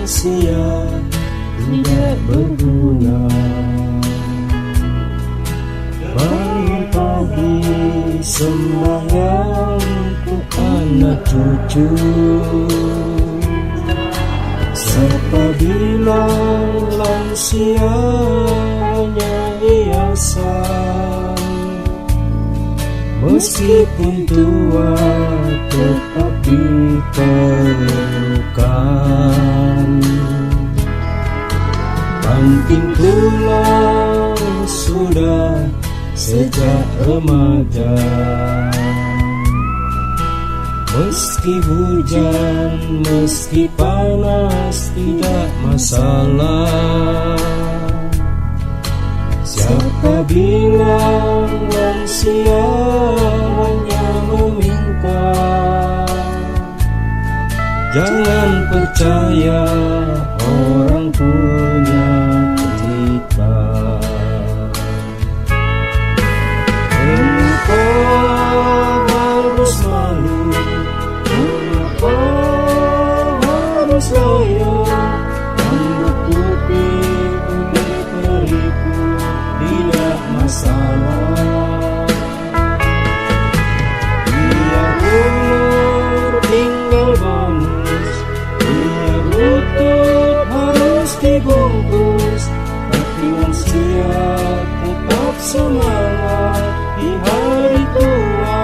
lansia tidak berguna. Bangun pagi sembahyang untuk anak cucu, siapa bilang lansia hanya hiasan? Meskipun tua tetap diperlukan. Banting tulang sudah sejak remaja. Meski hujan, meski panas tidak masalah. Siapa bilang lansia hanya meminta? Jangan percaya orang punya cerita. Mengapa harus malu? Mengapa harus loyo? Rambut putih kulit keriput tidak masalah. Dia umur tinggal bonus, dia lutut harus dibungkus, tapi lansia tetap semangat di hari tua.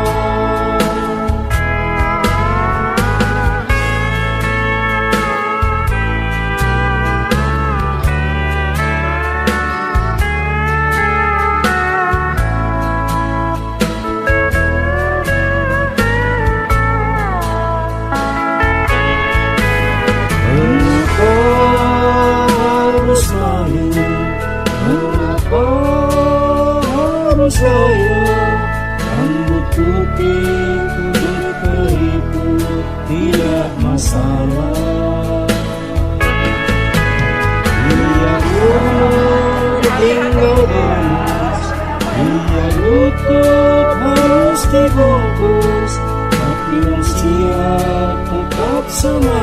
Mengapa harus loyo? Rambut putih kulit keriput tidak masalah. Dia umur tinggal bonus, dia lutut harus dibungkus, tapi lansia tetap semangat